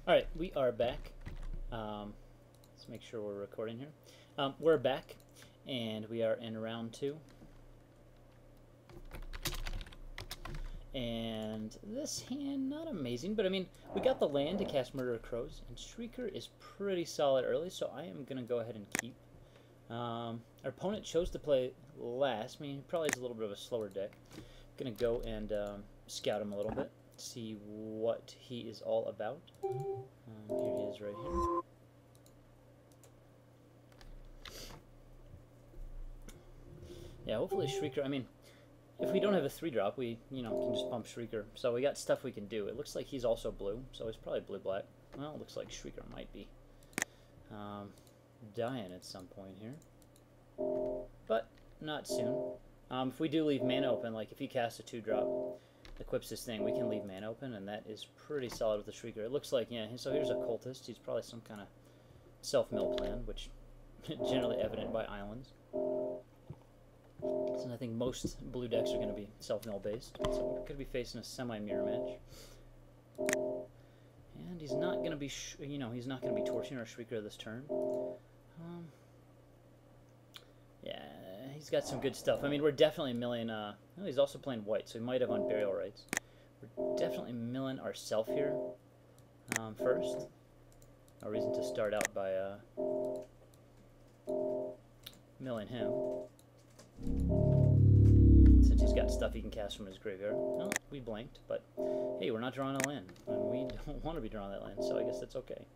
Alright, we are back. Let's make sure we're recording here. We're back, and we are in round 2. And this hand, not amazing, but I mean, we got the land to cast Murder of Crows, and Shrieker is pretty solid early, so I am going to go ahead and keep. Our opponent chose to play last. I mean, he probably has a little bit of a slower deck. Going to go and scout him a little bit, see what he is all about. Here he is right here. Yeah, hopefully Shrieker, I mean, if we don't have a 3-drop, we, can just pump Shrieker. So we got stuff we can do. It looks like he's also blue, so he's probably blue-black. Well, it looks like Shrieker might be dying at some point here. But not soon. If we do leave mana open, like if he casts a 2-drop, equips this thing, we can leave mana open, and that is pretty solid with the Shrieker. It looks like, yeah, so here's a Cultist. He's probably some kind of self-mill plan, which generally evident by islands. So I think most blue decks are going to be self-mill based. So we could be facing a semi-mirror match. And he's not going to be, he's not going to be torching our Shrieker this turn. Yeah, he's got some good stuff. I mean, we're definitely milling, he's also playing white, so he might have on burial rights. We're definitely milling ourself here first. No reason to start out by milling him, since he's got stuff he can cast from his graveyard. Well, we blanked, but hey, we're not drawing a land, and we don't want to be drawing that land, so I guess that's okay.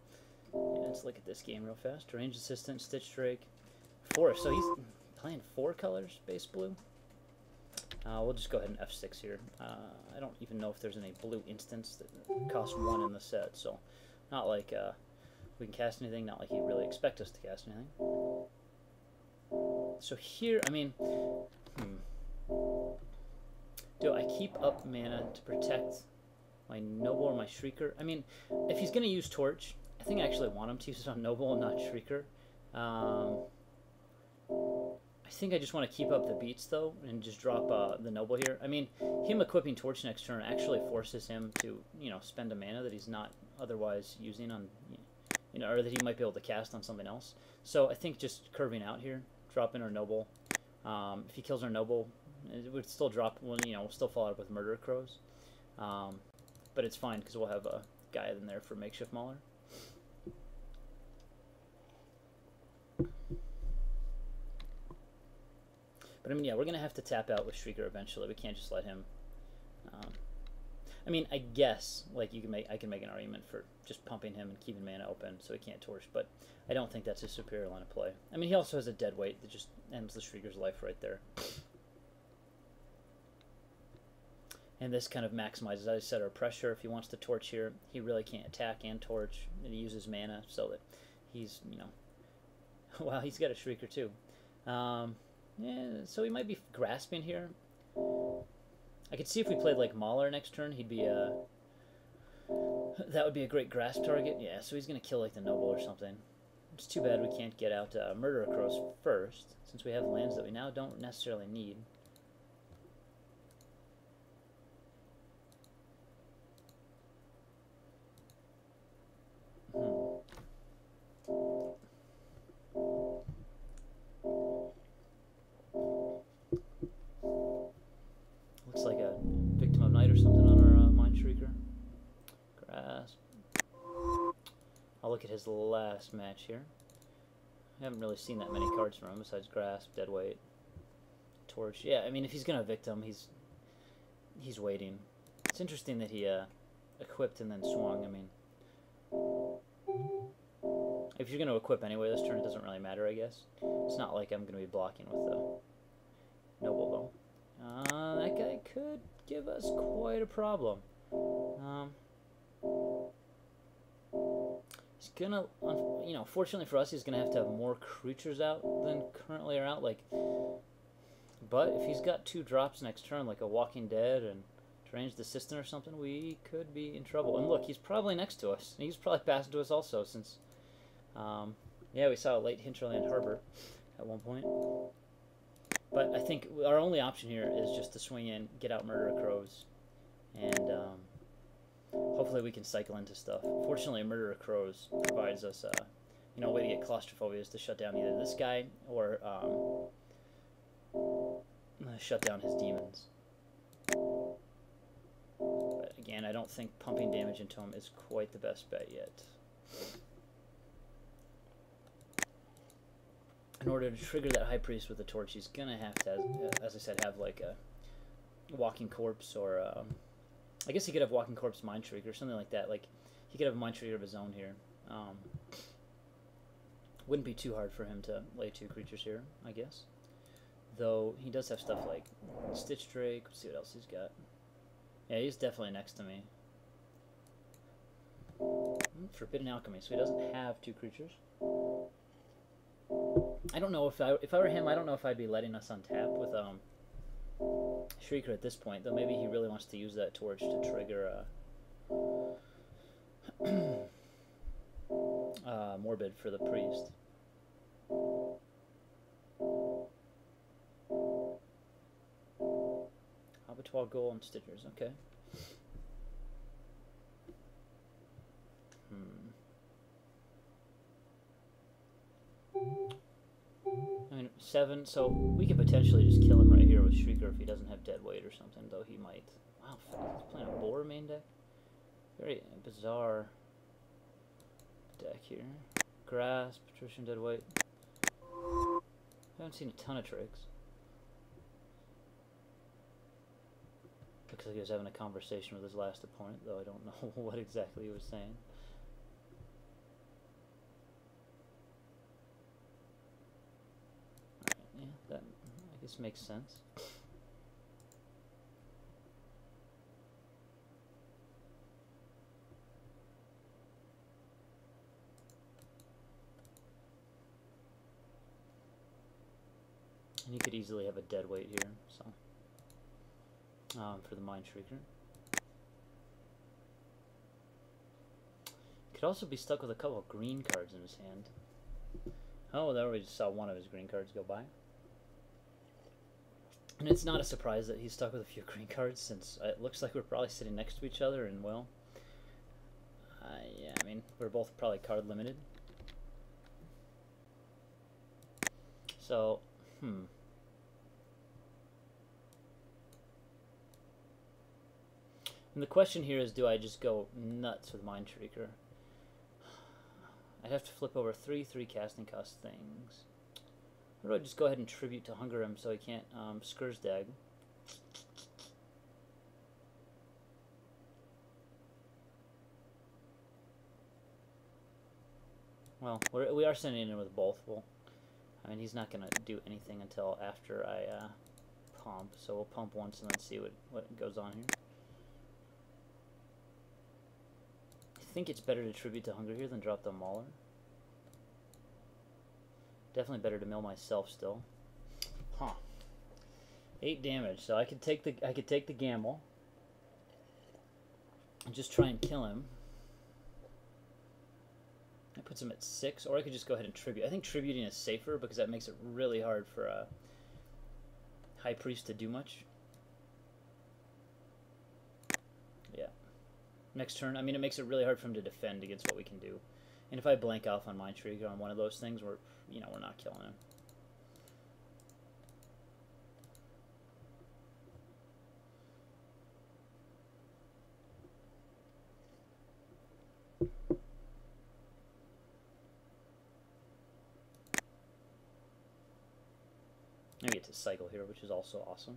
Yeah, let's look at this game real fast. Range Assistant, Stitch Drake, Forest. So he's playing 4 colors, base blue. We'll just go ahead and F6 here. I don't even know if there's any blue instants that cost 1 in the set, so not like we can cast anything, not like he really expects us to cast anything. So here, I mean, do I keep up mana to protect my Noble or my Shrieker? I mean, if he's going to use Torch, I think I actually want him to use it on Noble and not Shrieker. I think I just want to keep up the beats, though, and just drop the Noble here. I mean, him equipping Torch next turn actually forces him to, spend a mana that he's not otherwise using on, or that he might be able to cast on something else. So I think just curving out here, dropping our Noble. If he kills our Noble, it would still drop, we'll still fall out with Murder of Crows. But it's fine, because we'll have a guy in there for Makeshift Mauler. But I mean, yeah, we're going to have to tap out with Shrieker eventually. We can't just let him... I mean, I guess, like, I can make an argument for just pumping him and keeping mana open so he can't torch, but I don't think that's a superior line of play. I mean, he also has a dead weight that just ends the Shrieker's life right there. And this kind of maximizes, as I said, our pressure. If he wants to torch here, he really can't attack and torch, and he uses mana so that he's, wow, he's got a Shrieker too. Yeah, so he might be grasping here. I could see if we played like Mauler next turn, he'd be that would be a great grasp target. Yeah, so he's gonna kill like the Noble or something. It's too bad we can't get out Murder of Crows first, since we have lands that we now don't necessarily need. Looks like a Victim of Night or something on our Mind Shrieker. Grasp. I'll look at his last match here. I haven't really seen that many cards from him besides Grasp, Deadweight, Torch. Yeah, I mean, if he's gonna Victim, he's waiting. It's interesting that he equipped and then swung. I mean, if you're gonna equip anyway this turn, it doesn't really matter, I guess. It's not like I'm gonna be blocking with the Noble though. That guy could give us quite a problem. He's gonna, fortunately for us, he's gonna have more creatures out than currently are out. But if he's got 2 drops next turn, like a Walking Dead and Deranged Assistant or something, we could be in trouble. And look, he's probably next to us. He's probably passing to us also, since, yeah, we saw a late Hinterland Harbor at one point. But I think our only option here is just to swing in, get out Murder of Crows, and hopefully we can cycle into stuff. Fortunately, Murder of Crows provides us, you know, a way to get claustrophobia is to shut down either this guy or shut down his demons. But again, I don't think pumping damage into him is quite the best bet yet. In order to trigger that High Priest with the torch, he's gonna have to, as I said, have like a Walking Corpse, or I guess he could have Walking Corpse Mind Trigger or something like that. Like he could have a Mind Trigger of his own here. Wouldn't be too hard for him to lay 2 creatures here, I guess. Though he does have stuff like Stitch Drake. Let's see what else he's got. Yeah, he's definitely next to me. Forbidden Alchemy, so he doesn't have 2 creatures. I don't know if I were him, I don't know if I'd be letting us untap with Shrieker at this point, though maybe he really wants to use that torch to trigger Morbid for the priest. Abattoir Goal and Stitchers, okay. I mean, 7, so we could potentially just kill him right here with Shrieker if he doesn't have dead weight or something, though he might. Wow, he's playing a Boar main deck? Very bizarre deck here. Grasp, Patrician, dead weight. I haven't seen a ton of tricks. Looks like he was having a conversation with his last opponent, though I don't know what exactly he was saying. Alright, yeah, that I guess makes sense. And you could easily have a dead weight here, so for the Mind Shrieker. Could also be stuck with a couple of green cards in his hand. Oh, there we just saw one of his green cards go by. And it's not a surprise that he's stuck with a few green cards, since it looks like we're probably sitting next to each other, and well, yeah, I mean, we're both probably card limited. So, And the question here is, do I just go nuts with Mind Shrieker? I'd have to flip over 3 casting cost things. Or do I just go ahead and tribute to Hunger him so he can't Scursdag? Well, we are sending in with both. Well, I mean, he's not going to do anything until after I pump, so we'll pump once and then see what goes on here. I think it's better to tribute to Hunger here than drop the Mauler. Definitely better to mill myself still. Huh. 8 damage, so I could take the gamble and just try and kill him. That puts him at 6, or I could just go ahead and tribute. I think tributing is safer because that makes it really hard for a High Priest to do much. Yeah. Next turn, I mean, it makes it really hard for him to defend against what we can do. And if I blank off on Mind Trigger on one of those things, we're not killing him. I get to cycle here, which is also awesome.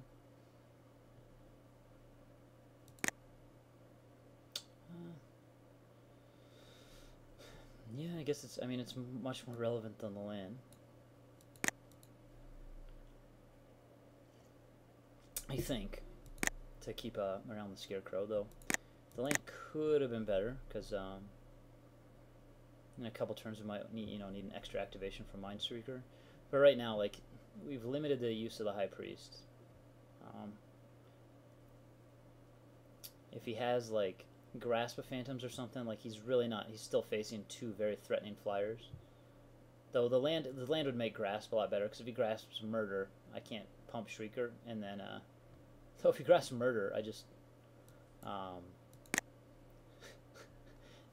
Yeah, I guess it's much more relevant than the land. I think, to keep around the Scarecrow, though. The land could have been better, because in a couple turns we might need an extra activation from Mind Shrieker. But right now, like, we've limited the use of the High Priest. If he has, like, Grasp of Phantoms or something, like, he's still facing 2 very threatening flyers. Though the land would make Grasp a lot better, because if he grasps Murder, I can't pump Shrieker, and then, so if he grasps Murder, I just,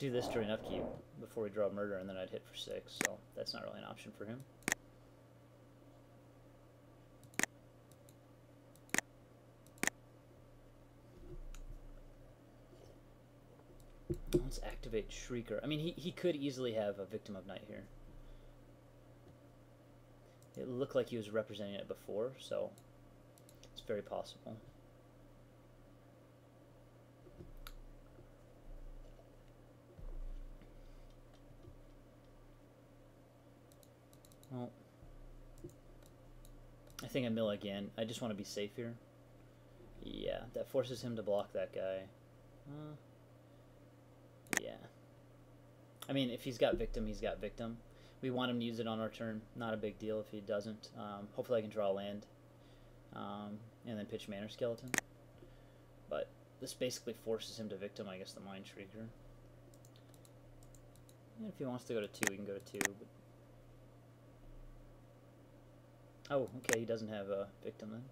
do this during upkeep before we draw murder, and then I'd hit for 6, so that's not really an option for him. Let's activate Shrieker. I mean, he could easily have a Victim of Night here. It looked like he was representing it before, so it's very possible. Well, I think I mill again. I just want to be safe here. Yeah, that forces him to block that guy. Yeah. I mean, if he's got Victim, he's got Victim. We want him to use it on our turn. Not a big deal if he doesn't. Hopefully I can draw land. And then pitch Manor Skeleton. But this basically forces him to Victim, I guess, the Mind Shrieker. And if he wants to go to 2, he can go to 2. But... oh, okay, he doesn't have a Victim then.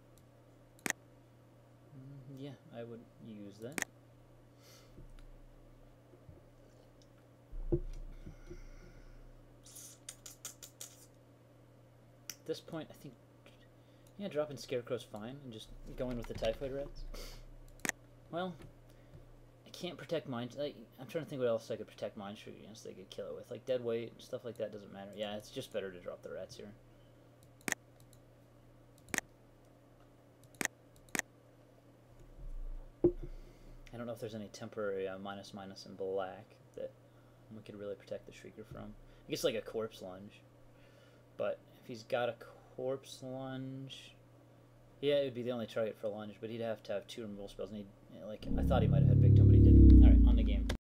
Yeah, I would use that. At this point, I think, yeah, dropping Scarecrow's fine, and just going with the Typhoid Rats. Well, I can't protect Mind... like, I'm trying to think what else I could protect Mind Shrieker against they could kill it with. Like, Dead Weight, stuff like that doesn't matter. Yeah, it's just better to drop the Rats here. I don't know if there's any temporary minus in black that we could really protect the Shrieker from. I guess like a Corpse Lunge. But if he's got a Corpse Lunge... yeah, it would be the only target for Lunge, but he'd have to have 2 removal spells. And he'd, like, I thought he might have had